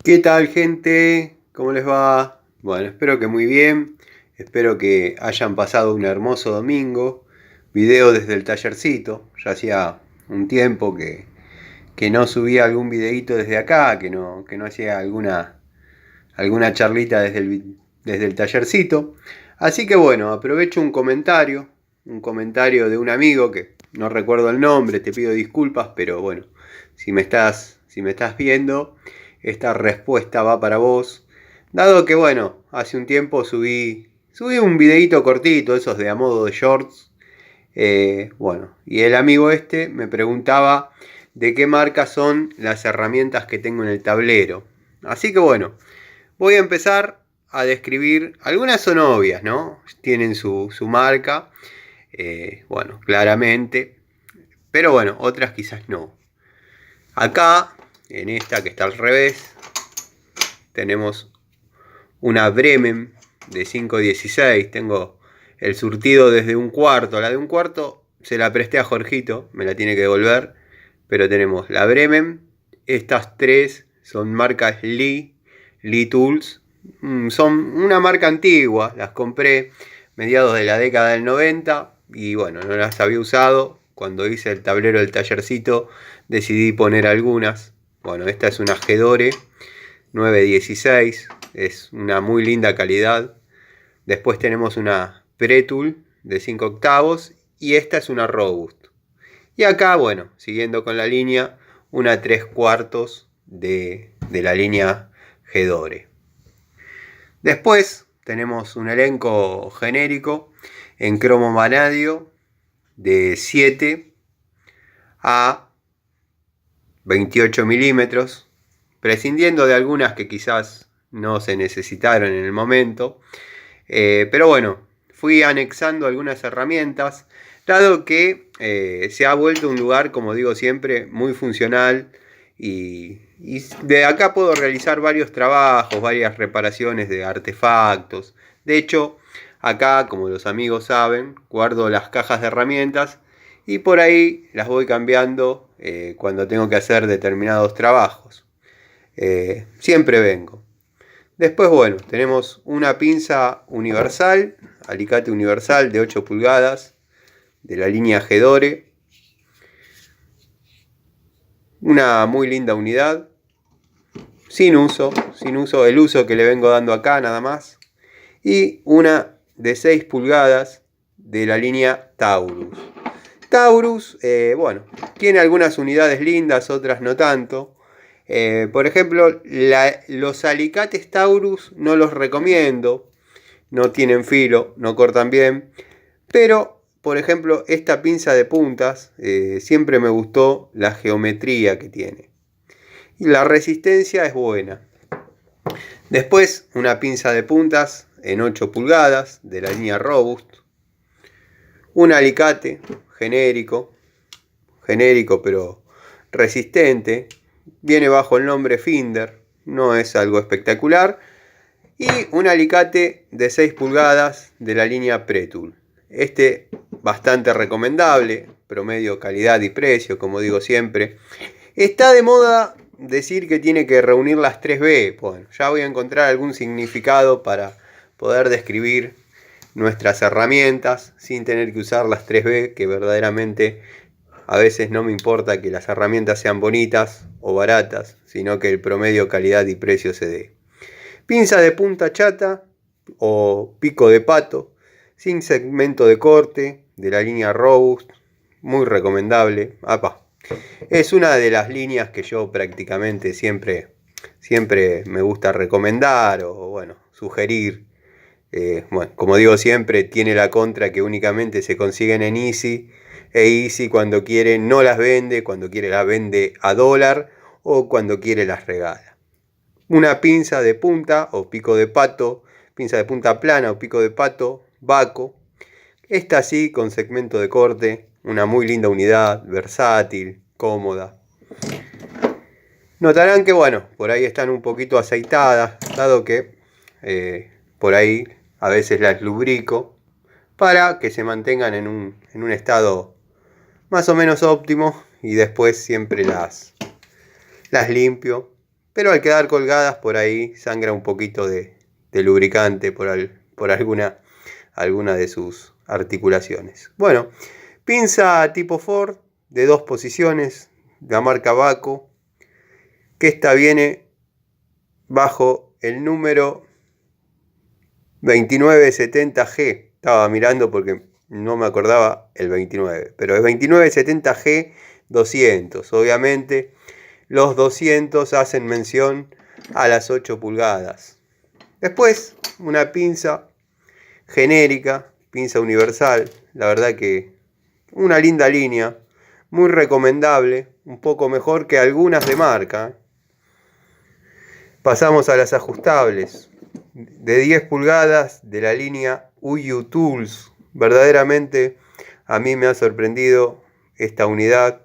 ¿Qué tal, gente? ¿Cómo les va? Bueno, espero que muy bien. Espero que hayan pasado un hermoso domingo. Video desde el tallercito. Ya hacía un tiempo que no subía algún videito desde acá, que no hacía alguna charlita desde el tallercito. Así que bueno, aprovecho un comentario de un amigo que no recuerdo el nombre, te pido disculpas, pero bueno, si me estás viendo, esta respuesta va para vos. Dado que bueno, hace un tiempo subí un videito cortito, esos de a modo de shorts. Bueno, y el amigo este me preguntaba de qué marca son las herramientas que tengo en el tablero. Así que bueno, voy a empezar a describir. Algunas son obvias, ¿no? Tienen su marca, bueno, claramente. Pero bueno, otras quizás no. Acá, en esta que está al revés, tenemos una Bremen de 516. Tengo el surtido desde un cuarto. La de un cuarto se la presté a Jorgito, me la tiene que devolver. Pero tenemos la Bremen. Estas tres son marcas Lee Tools. Son una marca antigua, las compré mediados de la década del 90 y bueno, no las había usado. Cuando hice el tablero del tallercito decidí poner algunas. Bueno, esta es una Gedore 916, es una muy linda calidad. Después tenemos una Pretul de 5 octavos y esta es una Robust. Y acá, bueno, siguiendo con la línea, una 3 cuartos de la línea Gedore. Después tenemos un elenco genérico en cromo vanadio de 7 a 28 milímetros, prescindiendo de algunas que quizás no se necesitaron en el momento. Pero bueno, fui anexando algunas herramientas, dado que se ha vuelto un lugar, como digo siempre, muy funcional. Y de acá puedo realizar varios trabajos, varias reparaciones de artefactos. De hecho, acá, como los amigos saben, guardo las cajas de herramientas y por ahí las voy cambiando cuando tengo que hacer determinados trabajos. Siempre vengo. Después, bueno, tenemos una pinza universal, alicate universal de 8 pulgadas, de la línea Gedore. Una muy linda unidad, sin uso, el uso que le vengo dando acá nada más. Y una de 6 pulgadas de la línea Taurus. Taurus, bueno, tiene algunas unidades lindas, otras no tanto. Por ejemplo, los alicates Taurus no los recomiendo. No tienen filo, no cortan bien. Pero, por ejemplo, esta pinza de puntas, siempre me gustó la geometría que tiene. Y la resistencia es buena. Después, una pinza de puntas en 8 pulgadas de la línea Robust. Un alicate genérico pero resistente. Viene bajo el nombre Finder, no es algo espectacular. Y un alicate de 6 pulgadas de la línea Pretul. Este bastante recomendable, promedio calidad y precio, como digo siempre. Está de moda decir que tiene que reunir las 3B. Bueno, ya voy a encontrar algún significado para poder describir nuestras herramientas sin tener que usar las 3B, que verdaderamente a veces no me importa que las herramientas sean bonitas o baratas, sino que el promedio calidad y precio se dé. Pinza de punta chata o pico de pato, sin segmento de corte, de la línea Robust, muy recomendable. Es una de las líneas que yo prácticamente siempre me gusta recomendar o bueno, sugerir. Bueno, como digo siempre, tiene la contra que únicamente se consiguen en Easy. E Easy cuando quiere no las vende, cuando quiere las vende a dólar o cuando quiere las regala. Una pinza de punta o pico de pato, pinza de punta plana o pico de pato, Baco. Esta sí con segmento de corte, una muy linda unidad, versátil, cómoda. Notarán que bueno, por ahí están un poquito aceitadas, dado que por ahí a veces las lubrico para que se mantengan en un estado más o menos óptimo y después siempre las limpio pero al quedar colgadas por ahí sangra un poquito de lubricante por alguna de sus articulaciones. Bueno, pinza tipo Ford de 2 posiciones, la marca Baco, que esta viene bajo el número 2970G. Estaba mirando porque no me acordaba el 29, pero es 2970G 200. Obviamente los 200 hacen mención a las 8 pulgadas. Después una pinza genérica, pinza universal, la verdad que una linda línea, muy recomendable, un poco mejor que algunas de marca. Pasamos a las ajustables de 10 pulgadas de la línea UU Tools. Verdaderamente a mí me ha sorprendido esta unidad,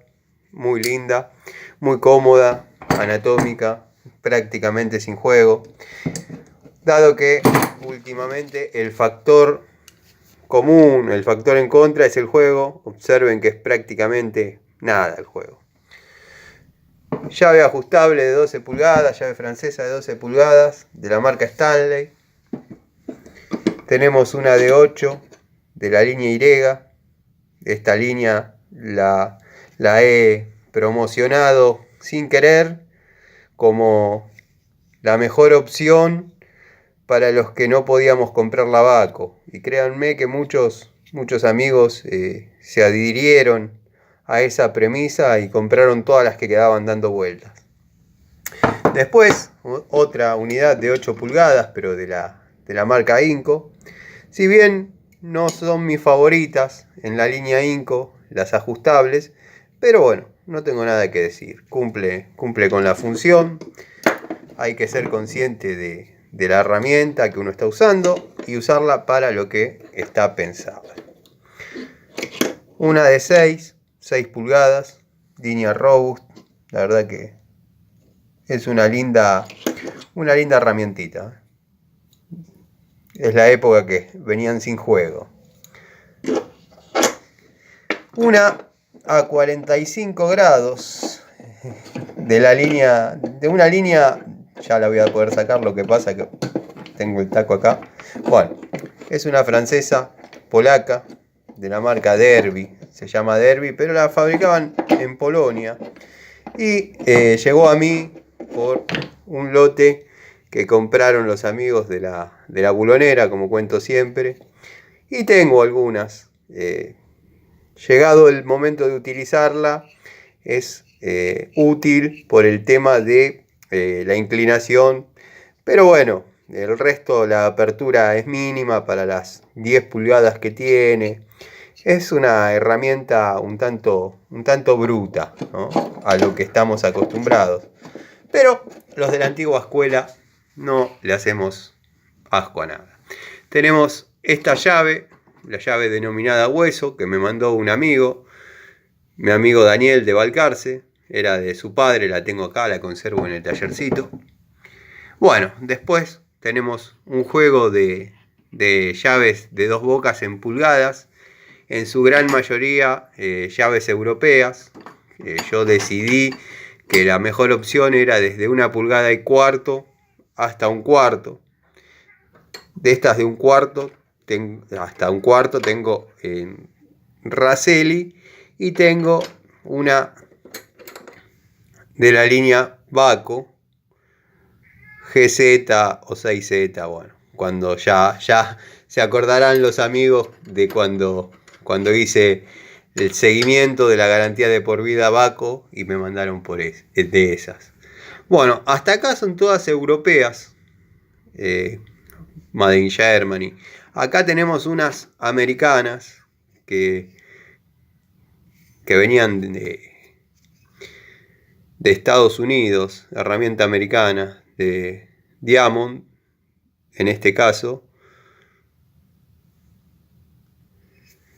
muy linda, muy cómoda, anatómica, prácticamente sin juego, dado que últimamente el factor común, el factor en contra es el juego. Observen que es prácticamente nada el juego. Llave ajustable de 12 pulgadas, llave francesa de 12 pulgadas de la marca Stanley. Tenemos una de 8 de la línea Y. Esta línea la he promocionado sin querer como la mejor opción para los que no podíamos comprar la Baco. Y créanme que muchos amigos se adhirieron a esa premisa y compraron todas las que quedaban dando vueltas. Después, otra unidad de 8 pulgadas, pero de la marca Inco. Si bien no son mis favoritas en la línea Inco, las ajustables, pero bueno, no tengo nada que decir. Cumple con la función. Hay que ser consciente de la herramienta que uno está usando y usarla para lo que está pensada. Una de 6 pulgadas, línea Robust. La verdad que es una linda herramientita. Es la época que venían sin juego. Una a 45 grados de una línea, ya la voy a poder sacar, lo que pasa que tengo el taco acá. Bueno, es una francesa polaca de la marca Derby, se llama Derby, pero la fabricaban en Polonia y llegó a mí por un lote que compraron los amigos de la bulonera, como cuento siempre, y tengo algunas. Llegado el momento de utilizarla, es útil por el tema de la inclinación, pero bueno, el resto, la apertura es mínima para las 10 pulgadas que tiene. Es una herramienta un tanto bruta, ¿no?, a lo que estamos acostumbrados. Pero los de la antigua escuela no le hacemos asco a nada. Tenemos esta llave, la llave denominada hueso, que me mandó un amigo, mi amigo Daniel de Balcarce. Era de su padre, la tengo acá, la conservo en el tallercito. Bueno, después tenemos un juego de llaves de 2 bocas en pulgadas, en su gran mayoría llaves europeas. Yo decidí que la mejor opción era desde 1,25 pulgadas hasta 1/4. De estas de 1/4 hasta 1/4 tengo Raselli, y tengo una de la línea Baco, GZ o 6Z. Bueno, cuando ya se acordarán los amigos de cuando hice el seguimiento de la garantía de por vida Baco y me mandaron de esas. Bueno, hasta acá son todas europeas, Made in Germany. Acá tenemos unas americanas que venían de Estados Unidos, herramienta americana de Diamond, en este caso.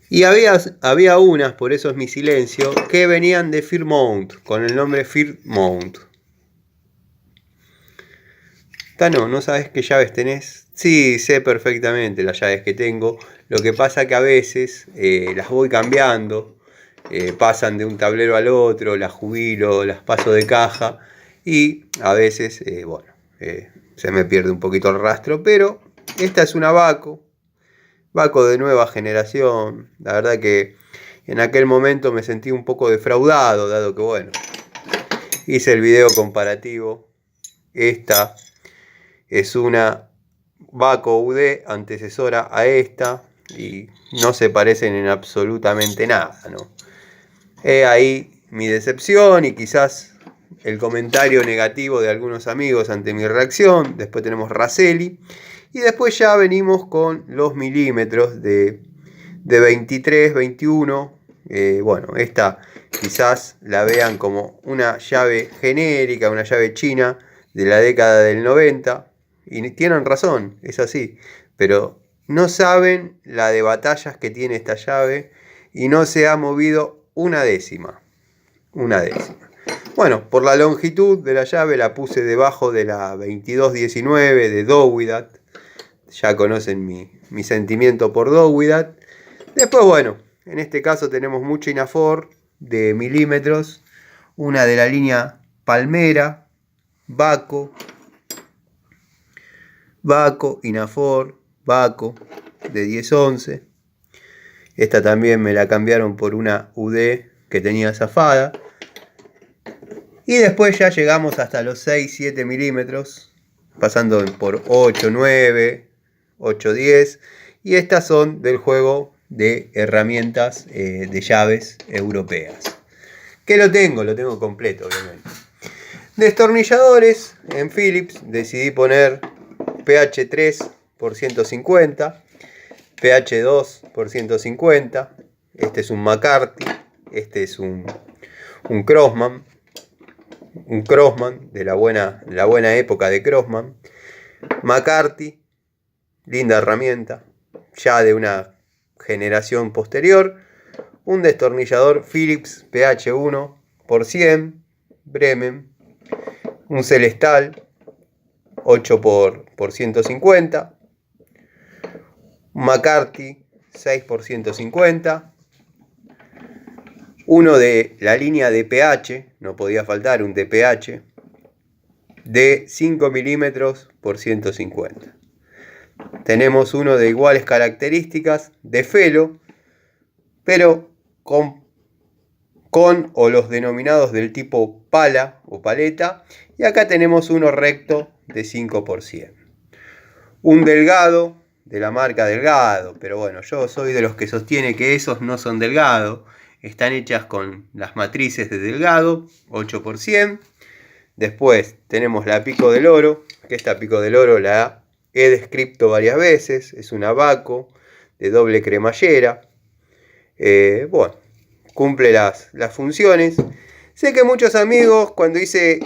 Y había unas, por eso es mi silencio, que venían de Fairmount, con el nombre Fairmount. Tano, ¿no sabes qué llaves tenés? Sí, sé perfectamente las llaves que tengo. Lo que pasa que a veces las voy cambiando. Pasan de un tablero al otro, las jubilo, las paso de caja. y a veces, se me pierde un poquito el rastro, pero esta es una Baco de nueva generación. La verdad que en aquel momento me sentí un poco defraudado, dado que bueno, hice el video comparativo. Esta es una Baco UD antecesora a esta y no se parecen en absolutamente nada, ¿no? Ahí mi decepción y quizás el comentario negativo de algunos amigos ante mi reacción. Después tenemos Raselli y después ya venimos con los milímetros de 23, 21. Esta quizás la vean como una llave genérica, una llave china de la década del 90. Y tienen razón, es así. Pero no saben la de batallas que tiene esta llave y no se ha movido una décima. Una décima. Bueno, por la longitud de la llave la puse debajo de la 2219 de Dowidat. Ya conocen mi sentimiento por Dowidat. Después, bueno, en este caso tenemos mucho Inafor de milímetros. Una de la línea Palmera, Baco, Inafor, Baco de 1011. Esta también me la cambiaron por una UD que tenía zafada. Y después ya llegamos hasta los 6-7 milímetros, pasando por 8-9, 8-10. Y estas son del juego de herramientas de llaves europeas. Que lo tengo completo, obviamente. Destornilladores en Phillips decidí poner pH 3 por 150, pH 2 por 150. Este es un McCarthy, este es un Crossman. Un Crossman de la buena época de Crossman. McCarthy, linda herramienta, ya de una generación posterior. Un destornillador Phillips pH 1 por 100, Bremen. Un Celestal 8 por 150. Un McCarthy 6 por 150. Uno de la línea de pH, no podía faltar un DPH, de 5 milímetros por 150. Tenemos uno de iguales características, de Felo, pero con o los denominados del tipo pala o paleta. Y acá tenemos uno recto de 5 por 100. Un delgado, de la marca Delgado, pero bueno, yo soy de los que sostiene que esos no son Delgado. Están hechas con las matrices de Delgado, 8 por 100. Después tenemos la Pico del Oro, que esta Pico del Oro la he descrito varias veces. Es una Baco de doble cremallera. Cumple las funciones. Sé que muchos amigos cuando hice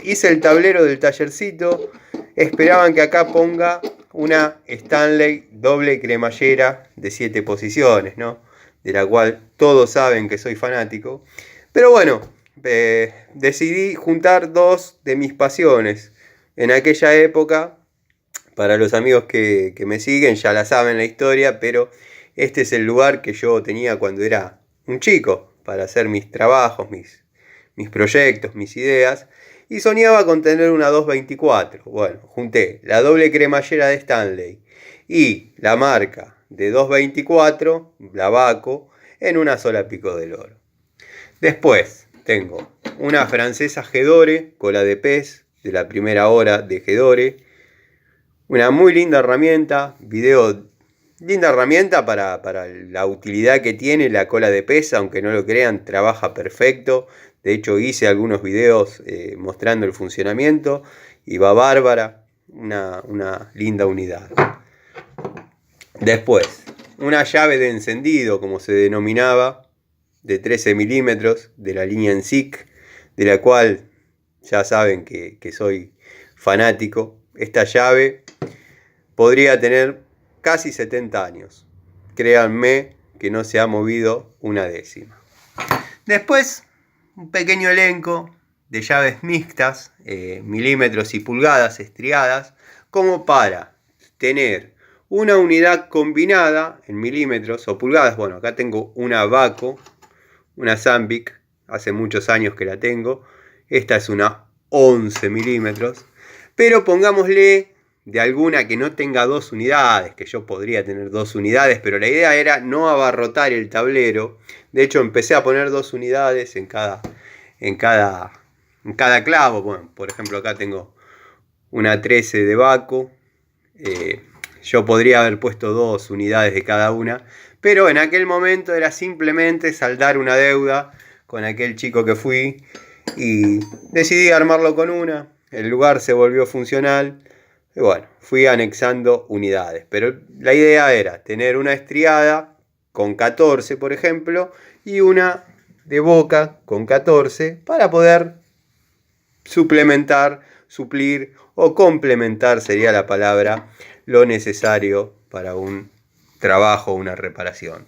el tablero del tallercito esperaban que acá ponga una Stanley doble cremallera de 7 posiciones, ¿no? De la cual todos saben que soy fanático. Pero bueno, decidí juntar dos de mis pasiones. En aquella época, para los amigos que me siguen ya la saben la historia, pero este es el lugar que yo tenía cuando era un chico para hacer mis trabajos, mis proyectos, mis ideas. Y soñaba con tener una 224. Bueno, junté la doble cremallera de Stanley y la marca de 224, la Baco, en una sola Pico del Oro. Después tengo una francesa Gedore, cola de pez, de la primera hora de Gedore. Una muy linda herramienta, linda herramienta para la utilidad que tiene la cola de pez, aunque no lo crean, trabaja perfecto. De hecho hice algunos videos mostrando el funcionamiento y va bárbara, una linda unidad. Después, una llave de encendido, como se denominaba, de 13 milímetros, de la línea ENSIC, de la cual ya saben que soy fanático. Esta llave podría tener casi 70 años. Créanme que no se ha movido una décima. Después, un pequeño elenco de llaves mixtas, milímetros y pulgadas estriadas, como para tener una unidad combinada en milímetros o pulgadas. Bueno, acá tengo una Baco, una Zambic, hace muchos años que la tengo, Esta es una 11 milímetros. Pero pongámosle de alguna que no tenga 2 unidades, que yo podría tener 2 unidades, pero la idea era no abarrotar el tablero. De hecho, empecé a poner 2 unidades en cada clavo. Bueno, por ejemplo, acá tengo una 13 de Baco. Yo podría haber puesto 2 unidades de cada una, pero en aquel momento era simplemente saldar una deuda con aquel chico que fui y decidí armarlo con una. El lugar se volvió funcional y bueno, fui anexando unidades, pero la idea era tener una estriada con 14, por ejemplo, y una de boca con 14 para poder suplementar, suplir o complementar, sería la palabra, lo necesario para un trabajo, una reparación.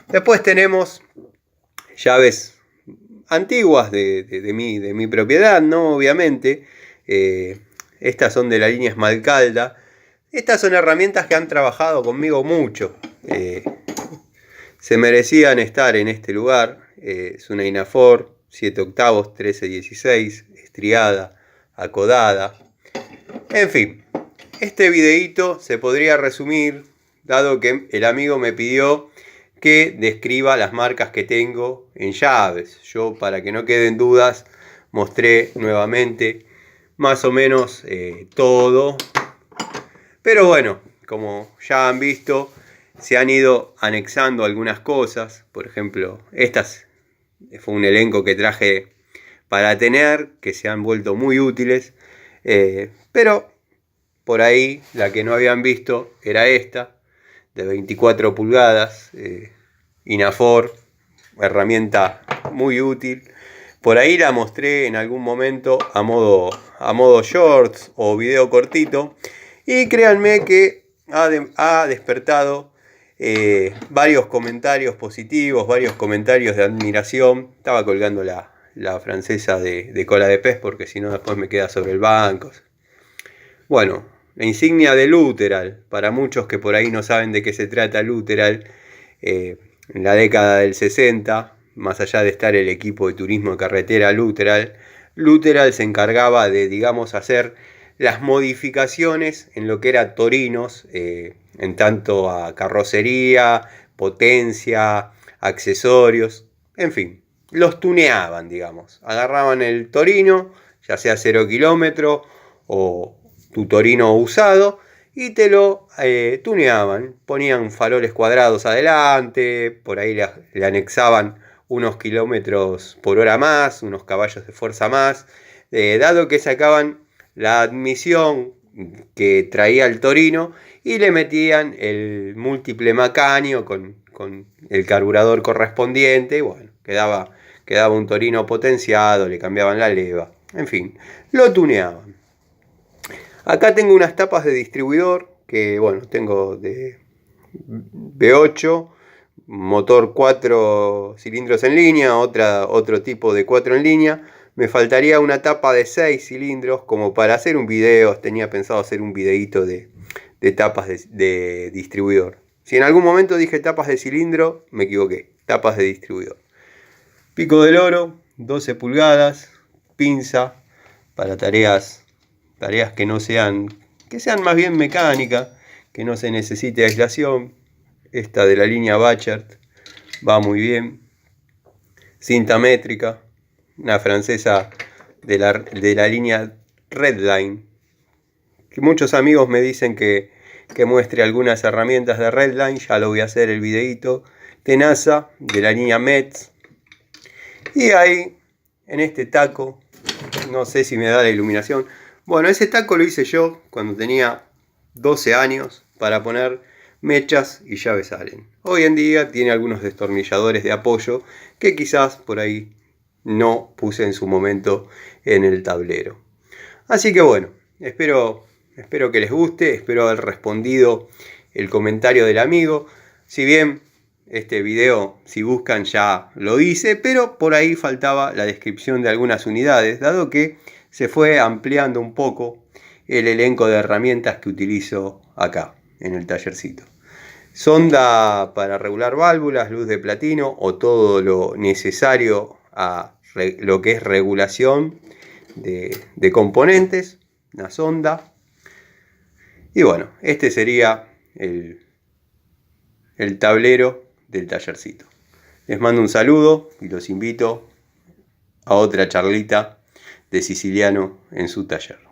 Después tenemos llaves antiguas de mi propiedad, ¿no? Obviamente. Estas son de la línea Esmalcalda. Estas son herramientas que han trabajado conmigo mucho. Se merecían estar en este lugar. Es una Inafor 7 octavos 1316, estriada, acodada. En fin, este videíto se podría resumir, dado que el amigo me pidió que describa las marcas que tengo en llaves. Yo, para que no queden dudas, mostré nuevamente más o menos todo. Pero bueno, como ya han visto, se han ido anexando algunas cosas. Por ejemplo, estas fue un elenco que traje para tener, que se han vuelto muy útiles. Pero por ahí la que no habían visto era esta, de 24 pulgadas, Inafor, herramienta muy útil. Por ahí la mostré en algún momento a modo shorts o video cortito. Y créanme que ha despertado varios comentarios positivos, varios comentarios de admiración. Estaba colgando la francesa de cola de pez porque si no después me queda sobre el banco. Bueno, la insignia de Lutteral, para muchos que por ahí no saben de qué se trata Lutteral, en la década del 60, más allá de estar el equipo de turismo de carretera Lutteral se encargaba de, digamos, hacer las modificaciones en lo que era torinos, en tanto a carrocería, potencia, accesorios, en fin, los tuneaban, digamos. Agarraban el torino, ya sea 0 kilómetro o tu torino usado, y te lo tuneaban. Ponían faroles cuadrados adelante, por ahí le anexaban unos kilómetros por hora más, unos caballos de fuerza más, dado que sacaban la admisión que traía el Torino y le metían el múltiple Macanio con el carburador correspondiente. Y bueno, quedaba un Torino potenciado, le cambiaban la leva, en fin, lo tuneaban. Acá tengo unas tapas de distribuidor que, bueno, tengo de V8, motor 4 cilindros en línea, otro tipo de 4 en línea. Me faltaría una tapa de 6 cilindros como para hacer un video. Tenía pensado hacer un videito de tapas de distribuidor. Si en algún momento dije tapas de cilindro, me equivoqué. Tapas de distribuidor. Pico del oro, 12 pulgadas, pinza para tareas que sean más bien mecánicas, que no se necesite aislación. Esta de la línea Bachert va muy bien. Cinta métrica, una francesa de la línea Redline. Que muchos amigos me dicen que muestre algunas herramientas de Redline, ya lo voy a hacer el videito. Tenaza de la línea Metz. Y ahí, en este taco, no sé si me da la iluminación. Bueno, ese taco lo hice yo cuando tenía 12 años para poner mechas y llaves Allen. Hoy en día tiene algunos destornilladores de apoyo que quizás por ahí no puse en su momento en el tablero. Así que bueno, espero que les guste, espero haber respondido el comentario del amigo. Si bien este video, si buscan, ya lo hice, pero por ahí faltaba la descripción de algunas unidades, dado que se fue ampliando un poco el elenco de herramientas que utilizo acá en el tallercito. Sonda para regular válvulas, luz de platino o todo lo necesario a lo que es regulación. de componentes, una sonda. Y bueno, este sería el tablero del tallercito. Les mando un saludo y los invito a otra charlita de siciliano en su taller.